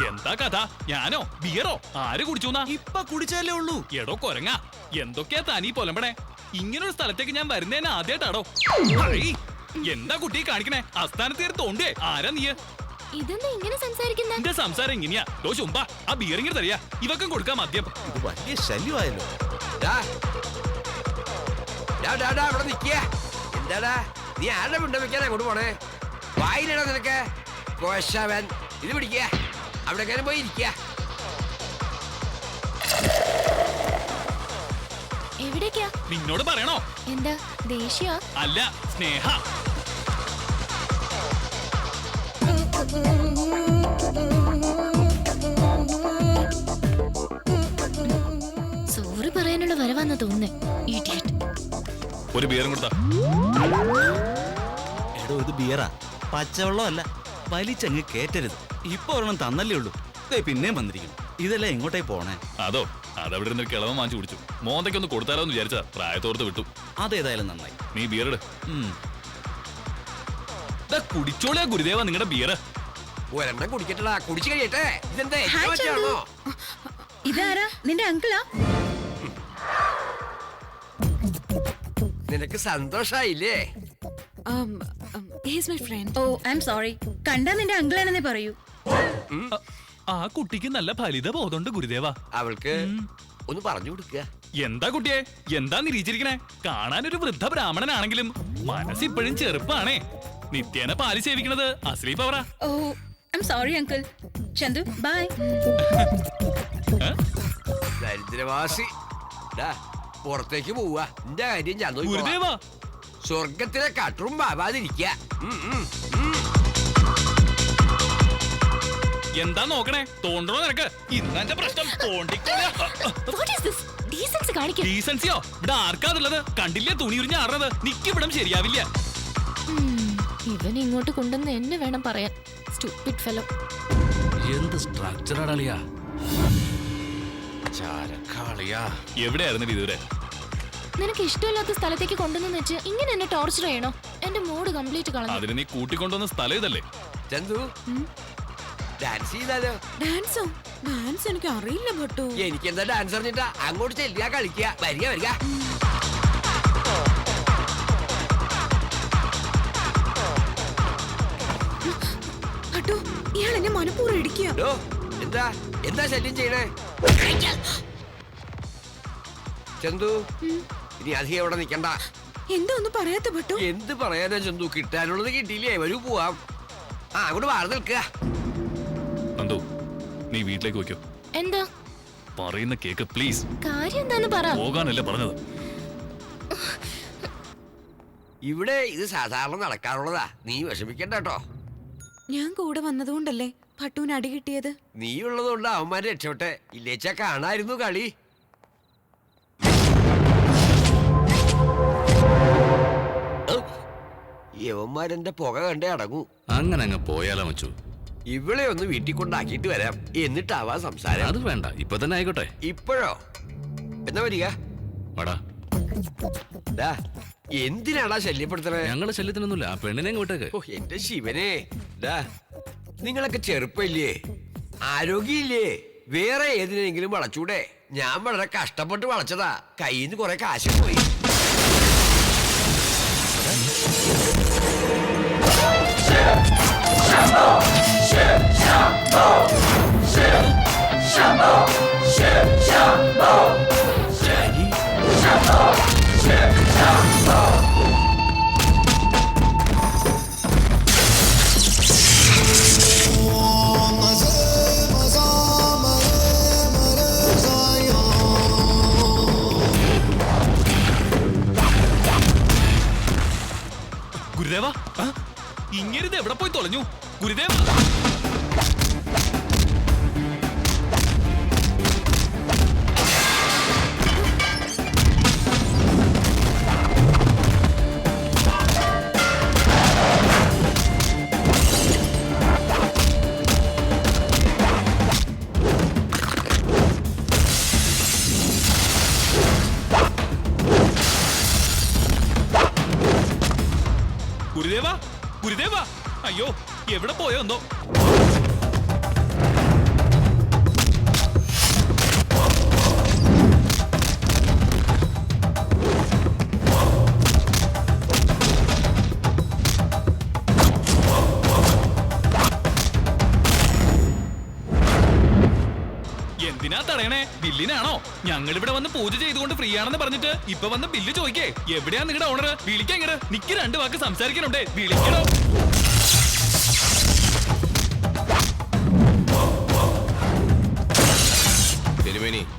എന്താ കഥ? ഞാനോ ബിയറോ ആര് കുടിച്ചൂന്നാ? ഇപ്പൊ കുടിച്ചാലേ ഉള്ളൂ. എടോ കൊരങ്ങ, എന്തൊക്കെയാ താനീ പൊലമ്പണേ? ഇങ്ങനൊരു സ്ഥലത്തേക്ക് ഞാൻ വരുന്നേനെ ആദ്യമായിട്ടാടോ. എന്താ കുട്ടി കാണിക്കണേ? അസ്ഥാനത്ത് കയറി തോണ്ടേ? ആരാ നീ? ഇതെന്താ ഇങ്ങനെ സംസാരിക്കുന്ന? എന്റെ സംസാരം ഇങ്ങനെയാ. ചുമ്പ ആ ബിയർ ഇങ്ങനെ തരിക, ഇവക്കും കൊടുക്കാം മദ്യം. ഇത് വലിയ ശല്യമായല്ലോ. ഇവിടെ നിക്ക. എന്താടാ നീ ആരുടെ മുണ്ട വെക്കാനാ അങ്ങോട്ട് പോണേ? വായിലടാ നിനക്ക് കോശവൻ. ഇത് പിടിക്ക, അവിടെ എങ്ങനെ പോയി ഇരിക്ക. എവിടേക്കാ? നിന്നോട് പറയണോ? എന്താ ദേഷ്യ? അല്ല, സ്നേഹ. സോറി പറയാനുള്ള വരവാന്ന തോന്നുന്നേ. ഒരു ബിയറും കൊടുത്താ. എടോ ഇത് ബിയറാ, പച്ചവെള്ളം അല്ല. വലിച്ചങ്ങ് കേറ്റരുത്. ഇപ്പൊ ഒരെണ്ണം തന്നല്ലേ ഉള്ളൂ. പിന്നെയും വന്നിരിക്കുന്നു. ഇതെല്ലാം എങ്ങോട്ടേ പോണേ? അതോ അതവിടെ ഇരുന്ന് കിളവൻ വാങ്ങിച്ചു കുടിച്ചു. മോന്തയ്ക്കൊന്ന് കൊടുത്താലോ എന്ന് വിചാരിച്ചാ പ്രായത്തോർത്ത് വിട്ടു. അതേതായാലും നന്നായി. നീ ബിയർ ഇട്. കുടിച്ചോളിയാ ഗുരുദേവ നിങ്ങളുടെ ബിയർ. ഒരെണ്ണം കുടിക്കട്ടടാ, കുടിച്ചു കഴിയട്ടെ. ഇതെന്താ ഏറ്റവും? ഇതാരാ? നിന്റെ അങ്കിളാ? നിനക്ക് സന്തോഷായില്ലേ? ഓ ഐ എം സോറി. കണ്ടാ നിന്റെ അങ്കിളാണെന്നേ പറയൂ. ആ കുട്ടിക്ക് നല്ല ഫലിത ബോധമുണ്ട് ഗുരുദേവ. അവൾക്ക് ഒന്ന് പറഞ്ഞു കൊടുക്കുക. എന്താ കുട്ടിയെ, എന്താ നിരീച്ചിരിക്കണേ? കാണാനൊരു വൃദ്ധ ബ്രാഹ്മണനാണെങ്കിലും മനസ്സിപ്പോഴും ചെറുപ്പാണേ. നിത്യേന പാല് സേവിക്കണത് അസ്ലീ പവറാ. Oh I'm sorry uncle. Chanthu bye. ദരിദ്രവാസി പുറത്തേക്ക് പോവാ. എന്റെ കാര്യം ചന്തു. ഗുരുദേവ സ്വർഗത്തിലെ കട്ടറും പാവാതിരിക്ക. എന്താ നോക്കണേ? തോണ്ടണോ നിനക്ക്? ഇന്നെ പ്രശ്നം ഡീസൻസിയോ? ഇവിടെ ആർക്കാതുള്ളത്? കണ്ടില്ലേ തുണി ഉരിഞ്ഞ് ആറുന്നത്? നിക്കിവിടം ശരിയാവില്ല. ഇവൻ ഇങ്ങോട്ട് കൊണ്ടുവന്ന് എന്നെ വേണം പറയാൻ. Stupid fellow. എന്ത് സ്ട്രക്ചറാളിയാ. എവിടെയായിരുന്നു ഇതുവരെ? നിനക്ക് ഇഷ്ടമില്ലാത്ത സ്ഥലത്തേക്ക് കൊണ്ടുവന്ന് വെച്ച് ഇങ്ങനെ എന്നെ ടോർച്ചർ ചെയ്യണോ? എന്റെ മൂഡ് കംപ്ലീറ്റ് കളഞ്ഞു. അതിന് നീ കൂട്ടിക്കൊണ്ടുവന്ന സ്ഥലം ഇതല്ലേ? ചന്തു ഡാൻസ് ചെയ്താലോ? ഡാൻസോ? ഡാൻസ് എനിക്ക് അറിയില്ല ഭട്ടു. എനിക്ക് എന്താ ഡാൻസ് അറിഞ്ഞിട്ടാ? അങ്ങോട്ട് ചെല്ലുക, കളിക്കുക, വരിക വരിക. ഭട്ടു ഇയാൾ എന്നെ മനഃപൂർവ്വം ഇടിക്കുക. എന്താ എന്താ ശല്യം ചെയ്യണേ? ചന്തു ഇനി അധികം എവിടെ നിക്കണ്ട. എന്താ ഒന്നും പറയാത്ത ഭട്ടു? എന്ത് പറയാനാ ചന്തു? കിട്ടാനുള്ളത് കിട്ടിയില്ലേ, വരൂ പോവാം. അങ്ങോട്ട് മാറി നിൽക്കുക. നന്ദു നീ വീട്ടിലേക്ക് വയ്ക്കോ. എന്താ പറയുന്ന കേക്ക് പ്ലീസ്. കാര്യം എന്താന്ന് പറ. പോകാനല്ലേ പറഞ്ഞത്? ഇവിടെ ഇത് സാധാരണ നടക്കാറുള്ളതാ. നീ വിഷമിക്കണ്ട കേട്ടോ. ഞാൻ കൂടെ വന്നതുകൊണ്ടല്ലേ ഭട്ടുവിന് അടി കിട്ടിയത്? നീ ഉള്ളതുകൊണ്ട് അവന്മാരെ രക്ഷപ്പെട്ടെ. ഇല്ലേച്ചാ കാണായിരുന്നു കളി. യവന്മാരെന്റെ പുക കണ്ടേ അടങ്ങൂ. അങ്ങനെ അങ്ങ് പോയാലോ മച്ചു? ഇവിടെ ഒന്ന് വീട്ടിൽ കൊണ്ടാക്കിയിട്ട് വരാം, എന്നിട്ടാവാ സംസാരം. അത് വേണ്ട, ഇപ്പൊ തന്നെ ആയിക്കോട്ടെ. ഇപ്പോഴോ? എന്നാ വരിക. വാടാ. എന്തിനാടാ ശല്യപ്പെടുത്തണേ? ഞങ്ങളെ ശല്യത്തിനൊന്നുമില്ല. ആ പെണ്ണിനെ വിട്ടേക്ക്. ഓ എന്റെ ശിവനെ, നിങ്ങളൊക്കെ ചെറുപ്പല്ലേ, ആരോഗ്യമില്ലേ? വേറെ ഏതിനെങ്കിലും വളച്ചൂടെ? ഞാൻ വളരെ കഷ്ടപ്പെട്ട് വളച്ചതാ. കയ്യിൽ നിന്ന് കുറെ കാശ് പോയി. ഗുരുദേവ ഇങ്ങേരിത് എവിടെ പോയി തൊലഞ്ഞു? ഗുരുദേവ ഗുരുദേവ ഗുരുദേവ, അയ്യോ എവിടെ പോയോ എന്തോ. എന്തിനാ തടയണേ? ബില്ലിനാണോ? ഞങ്ങൾ ഇവിടെ വന്ന് പൂജ ചെയ്തുകൊണ്ട് ഫ്രീ ആണെന്ന് പറഞ്ഞിട്ട് ഇപ്പൊ വന്ന് ബില്ല് ചോദിക്കേ. എവിടെയാ നിങ്ങളുടെ ഓണർ? വിളിക്കാൻ ഇങ്ങട്. നിക്ക് 2 വാക്ക് സംസാരിക്കണുണ്ടേ. വിളിക്കണോ?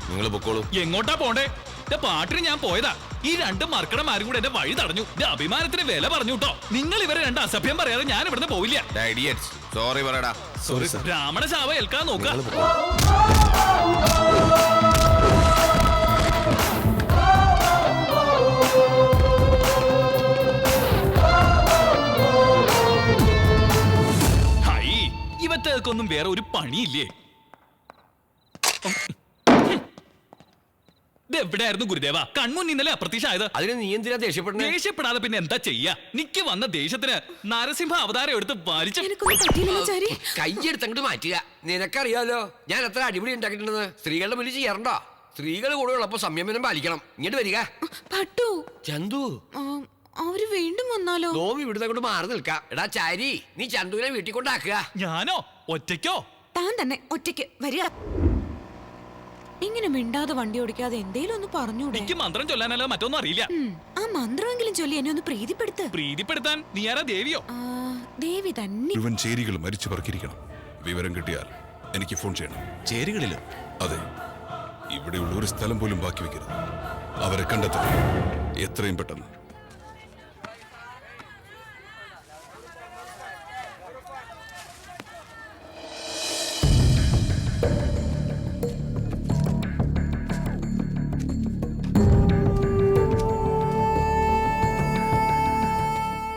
നിങ്ങൾ പൊക്കോളൂ. എങ്ങോട്ടാ പോണ്ടേ? പാട്ടിന് ഞാൻ പോയതാ. ഈ 2 മർക്കടന്മാരും കൂടെ എന്റെ വഴി തടഞ്ഞു. അഭിമാനത്തിന് വില പറഞ്ഞു കേട്ടോ. നിങ്ങൾ ഇവരെ 2 അസഭ്യം പറയാതെ ഞാൻ ഇവിടുന്ന് പോവില്ല. സോറി പറയടാ. ബ്രാഹ്മണ ശാപ ഏൽക്കാൻ നോക്കാം. ഹൈ, ഇവറ്റേക്കൊന്നും വേറെ ഒരു പണിയില്ലേ? എവിടെയായിരുന്നു ഗുരുദേവ? കൺമുൻ ഇന്നലെ അപ്രത്യക്ഷമായത്. അതിന് നീ എന്തിനാ ദേഷ്യപ്പെടുന്നത്? ദേഷ്യപ്പെടാതെ പിന്നെ എന്താ ചെയ്യാ? നിക്ക് വന്ന ദേഷ്യത്തിന് നരസിംഹ അവതാരം എടുത്ത് വലിച്ച എനിക്കൊന്നും പറ്റിയില്ല ആചാരി. കൈയെടുത്തങ്ങോട്ട് മാറ്റുക. നിനക്കറിയാലോ ഞാൻ എത്ര അടിപൊളി ഉണ്ടാക്കിയിട്ടുണ്ടെന്ന്. സ്ത്രീകളുടെ മുന്നിൽ ചെയ്യാറുണ്ടോ? സ്ത്രീകൾ കൂടെ ഉള്ളപ്പോ സംയമനം പാലിക്കണം. ഇങ്ങോട്ട് വരിക. പട്ടു ചന്തു, അവര് വീണ്ടും വന്നാലോ? നോം ഇവിടുന്ന് കൊണ്ട് മാറി നിൽക്കാം. എടാ ചാരി, നീ ചന്തുവിനെ വീട്ടിൽ കൊണ്ടാക്കുക. ഞാനോ? ഒറ്റയ്ക്കോ? താൻ തന്നെ ഒറ്റയ്ക്ക് വരിക. ഇങ്ങനെ മിണ്ടാതെ വണ്ടി ഓടിക്കാതെ എന്തേലും ഒന്ന് പറഞ്ഞൂടെ? എനിക്ക് മന്ത്രം ചൊല്ലാനല്ലോ മറ്റൊന്നും അറിയില്ല. ആ മന്ത്രമെങ്കിലും ചൊല്ലി എന്നെ ഒന്ന് പ്രീതിപ്പെടുത്ത്. പ്രീതിപ്പെടുത്താൻ നീ ആരാ? ദേവിയോ? ദേവി തന്നെ. മുഴുവൻ ചേരികൾ മരിച്ചു പറക്കിരിക്കണം. വിവരം കിട്ടിയാൽ എനിക്ക് ഫോൺ ചെയ്യണം. ചേരികളിലോ? അതെ, ഇവിടെയുള്ള ഒരു സ്ഥലം പോലും ബാക്കി വെക്കരുത്. അവരെ കണ്ടെത്തണം എത്രയും പെട്ടെന്ന്.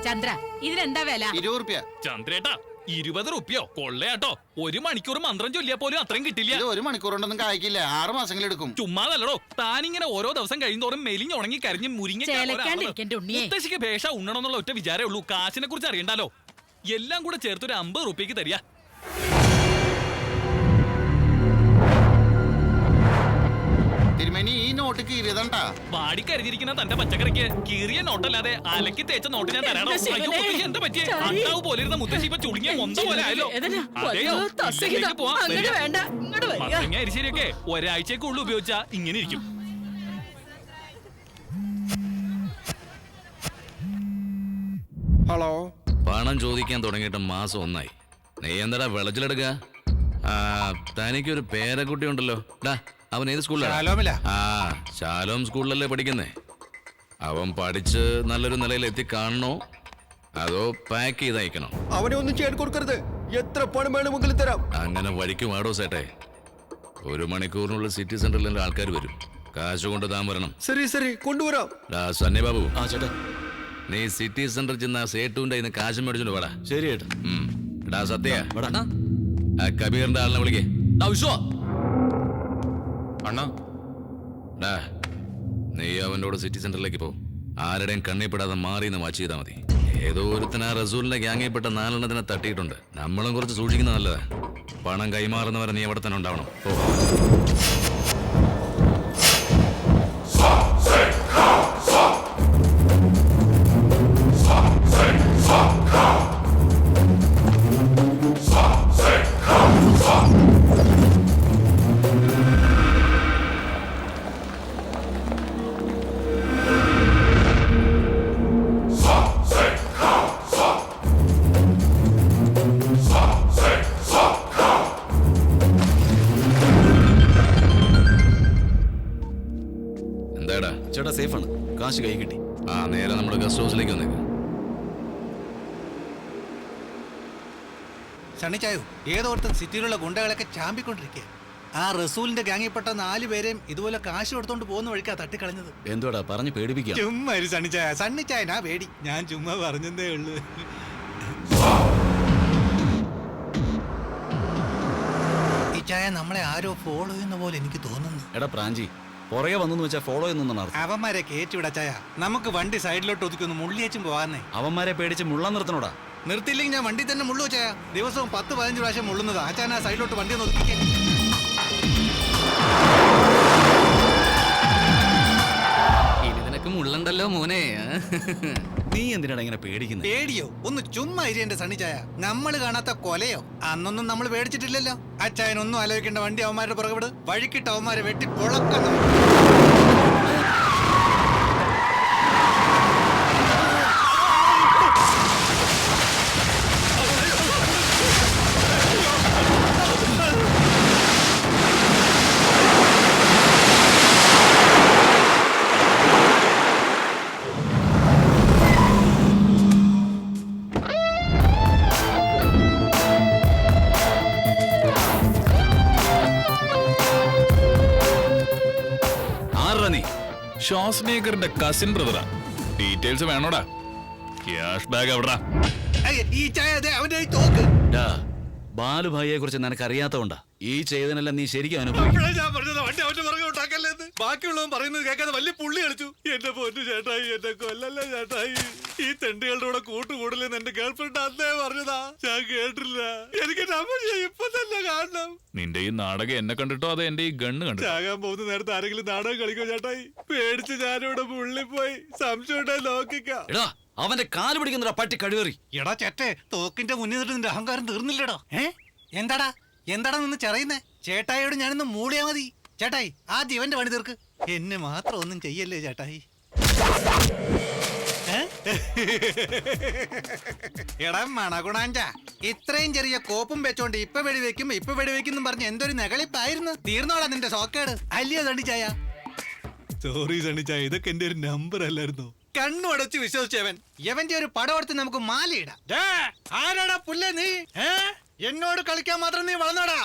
ചന്ദ്ര, ഇതിനെന്താ വില? 20 റുപ്യ. ചന്ദ്രേട്ടാ, 20 റുപ്യോ? കൊള്ളയാട്ടോ. 1 മണിക്കൂർ മന്ത്രം ചൊല്ലിയാ പോലും അത്രയും കിട്ടില്ല. ഇത് 1 മണിക്കൂർ കൊണ്ടൊന്നും കായ്ക്കില്ല. 6 മാസങ്ങളെടുക്കും. ചുമ്മാതല്ലടോ. താനിങ്ങനെ ഓരോ ദിവസം കഴിയുന്നോറും മെലിഞ്ഞ് ഉണങ്ങി കരിഞ്ഞ് ചേലക്കാണ്ടിരിക്കണ്ട ഉണ്ണിയേ. മുത്തശ്ശിക്ക് ഭേഷ ഉണ്ണണമെന്നുള്ള ഒറ്റ വിചാരേ ഉള്ളൂ. കാശിനെ കുറിച്ച് അറിയണ്ടല്ലോ. എല്ലാം കൂടെ ചേർത്തൊരു 50 റുപ്യക്ക് തരിക. തിരുമേനി ഈ നോട്ട് കീറിയതാണ്ടാ. വാടിക്കരിഞ്ഞിരിക്കുന്ന തന്റെ പച്ചക്കറിക്ക് കീറിയ നോട്ടല്ലാതെ അലക്കി തേച്ച നോട്ട് ഞാൻ തരാണോ? എന്റെ ശിവനേ. അയ്യോ, മുത്തശ്ശി എന്താ പറ്റിയ? അണ്ടാവ് പോലെ ഇരുന്ന മുത്തശ്ശി ഇപ്പൊ ചുളുങ്ങിയ മൊന്ത പോലെ ആയല്ലോ. അതെയോ? ഇല്ലെങ്കിൽ പോവാം. അങ്ങനെ വേണ്ട, ഇങ്ങോട്ട് വരിക. മത്തങ്ങ അരിശരിയൊക്കെ ഒരാഴ്ചക്കുള്ളിൽ ഉപയോഗിച്ചാ ഇങ്ങനെ ഇരിക്കും. ഹലോ. പണം ചോദിക്കാൻ തുടങ്ങിയിട്ട് മാസം 1 ആയി. നീ എന്താടാ വിളച്ചിലെടുക്ക? തനിക്കൊരു പേരക്കുട്ടി ഉണ്ടല്ലോ. അവൻ ഏത് സ്കൂളിലാണ്? ശാലോം സ്കൂളിലല്ലേ പഠിക്കുന്നേ? അവൻ പഠിച്ച് നല്ലൊരു നിലയിൽ എത്തി കാണണോ അതോ പാക്ക് ചെയ്ത് അയക്കണോ? അവനെ ഒന്നും ചെയ്യാൻ കൊടുക്കരുത്. എത്ര പണം വേണമെങ്കിലും തരാം. അങ്ങനെ വഴിക്കും ആടോ സേട്ടെ. 1 മണിക്കൂറിനുള്ളിൽ സിറ്റി സെന്ററിൽ ആൾക്കാർ വരും. കാശ് കൊണ്ട് താൻ വരണം. ശരി കൊണ്ടുവരാം. സണ്ണി ബാബു, ആ ചേട്ടാ. നീ സിറ്റി സെന്ററിൽ ചെന്ന സേട്ടുവിന്റെ ഇന്ന് കാശ് മേടിച്ചോണ്ട് വേടാ. ശരി ചേട്ടാ. എടാ സത്യ, ആ കബീറിന്റെ ആളിനെ വിളിക്കേ. അണ്ണാ, നീ അവൻ്റെ കൂടെ സിറ്റി സെന്ററിലേക്ക് പോ. ആരുടെയും കണ്ണിപ്പെടാതെ മാറിയെന്ന് വാച്ച് ചെയ്താൽ മതി. ഏതോ ഒരുത്തിന് ആ റസൂലിന്റെ ഗ്യാങ്ങിൽപ്പെട്ട 4 തട്ടിയിട്ടുണ്ട്. നമ്മളും കുറച്ച് സൂക്ഷിക്കുന്നത് നല്ലതാ. പണം കൈമാറുന്നവരെ നീ അവിടെ തന്നെ ഉണ്ടാവണം. ഓ, എന്താടാ? ചേട്ടാ സേഫാണ്. കാശ് കൈ കിട്ടി. നേരെ നമ്മുടെ ഗസ്റ്റ് ഹൗസിലേക്ക് വന്നേക്ക്. സണ്ണിച്ചായോ, ഏതോർത്തും സിറ്റിയിലുള്ള ഗുണ്ടകളൊക്കെ ചാമ്പിക്കൊണ്ടിരിക്കുക. ആ റസൂലിന്റെ ഗ്യാങ്ങിൽപ്പെട്ട 4 പേരെയും ഇതുപോലെ കാശ് കൊടുത്തോണ്ട് പോകുന്ന വഴിക്കാ തട്ടിക്കളഞ്ഞത്. എന്തുവാടാ പറഞ്ഞു പേടിപ്പിക്കാം? ചുമ്മാ ഒരു സണ്ണിച്ചായനാ പേടി. ഞാൻ ചുമ്മാ പറഞ്ഞതേ ഉള്ളൂ. ഈ ചായ നമ്മളെ ആരോ ഫോളോ ചെയ്യുന്ന പോലെ എനിക്ക് തോന്നുന്നു. എടാ പ്രാഞ്ചി, പുറകെ വന്നു വെച്ചാൽ ഫോളോ ചെയ്യുന്ന അർത്ഥം. അവന്മാരെ കയറ്റിവിടാ ചായ. നമുക്ക് വണ്ടി സൈഡിലോട്ട് ഒതുക്കൊന്ന് മുള്ളിയേച്ചും പോവാന്നേ. അവന്മാരെ പേടിച്ച് മുള്ള നിർത്തണോടാ. നിർത്തിയില്ലെങ്കിൽ ഞാൻ വണ്ടി തന്നെ മുള്ളു ചായ. ദിവസവും 10-15 പ്രാവശ്യം മുള്ളുന്നത്. ആ ചായ സൈഡിലോട്ട് വണ്ടി ഒന്ന് ഒതുക്കിക്കേ. ഇനി നിനക്ക് മുള്ളണ്ടല്ലോ മോനെ. നീ എന്തിനാണ് ഇങ്ങനെ പേടിക്കുന്നത്? പേടിയോ? ഒന്ന് ചുമ്മാ ഇരിയന്റെ സണ്ണിച്ചായ. നമ്മൾ കാണാത്ത കൊലയോ അന്നൊന്നും നമ്മൾ പേടിച്ചിട്ടില്ലല്ലോ. അച്ചായനൊന്നും ആലോചിക്കേണ്ട, വണ്ടി അവന്മാരുടെ പുറകെവിട്. വഴിക്കിട്ട് അവന്മാരെ വെട്ടി പൊളക്കുന്നു. ഷോസ്നേഗറിന്റെ കസിൻ ബ്രദറാ. ഡീറ്റെയിൽസ് വേണോടാ? ക്യാഷ് ബാഗ് എവിടാ? ഈ ചായ അവന്റെ തോക്ക്. ബാലുഭായിയെ കുറിച്ച് നിനക്ക് അറിയാത്തതുകൊണ്ടാ ഈ ചെയ്തനെല്ലാം നീ ശരിക്കും അനുഭവിക്കും. ഞാൻ പറഞ്ഞത് വണ്ടി അവന്റെ പുറകെ ഉണ്ടാക്കല്ലേന്ന്. ബാക്കിയുള്ളവൻ പറയുന്നത് കേൾക്കാതെ വലിയ പുള്ളി കളിച്ചു. എന്റെ പൊന്നു ചേട്ടായി, എന്റെ കൊല്ലല്ലേ ചേട്ടായി. ഈ തെണ്ടുകളുടെ കൂടെ കൂട്ടുകൂടലെന്ന് എന്റെ ഗേൾഫ്രണ്ട് അന്നേ പറഞ്ഞതാ. ഞാൻ കേട്ടില്ല. എനിക്ക് ഇപ്പൊ തന്നെ കാണണം. നിന്റെ ഈ നാടകം എന്നെ കണ്ടിട്ടോ അതെ എന്റെ ഈ ഗണ്ണ് കണ്ടു? ചാകാൻ പോകുന്ന നേരത്തെ ആരെങ്കിലും നാടകം കളിക്കോ ചേട്ടായി? പേടിച്ച് ഞാനിവിടെ പുള്ളിപ്പോയി. സംശയം ഉണ്ടായി നോക്കിക്കാം. എടാ അവന്റെ കാല് പിടിക്കുന്നടാ പട്ടി കഴിവേറി. എടാ ചേട്ടേ, തോക്കിന്റെ മുന്നിൽ നിന്നിട്ട് നിന്റെ അഹങ്കാരം തീർന്നില്ലടോ. എന്താടാ എന്താടാ നിന്ന് ചെറിയുന്നേ? ചേട്ടായിയോട് ഞാനൊന്ന് മൂളിയാ മതി. ചേട്ടായി ആദ്യം ഇവന്റെ പണി തീർക്ക്. എന്നെ മാത്രം ഒന്നും ചെയ്യല്ലേ ചേട്ടായി. എടാ മണഗുണാഞ്ച, ഇത്രയും ചെറിയ കോപ്പും വെച്ചോണ്ട് ഇപ്പൊ വെടിവെക്കും പറഞ്ഞ് എന്തൊരു നെകളിപ്പായിരുന്നു. തീർന്നോളാ നിന്റെ സോക്കേട് അല്ലയോ സണ്ണിച്ചായ? സോറി സണ്ണിച്ചായ, ഇതൊക്കെ എന്റെ ഒരു നമ്പർ അല്ലായിരുന്നു. കണ്ണുടച്ച് വിശ്വസിച്ചവൻ. എവന്റെ ഒരു പടം എടുത്ത് നമുക്ക് മാലയിടാം. ആരാടാ പുല്ലേ നീ? എന്നോട് കളിക്കാൻ മാത്രം നീ വളർന്നോടാ.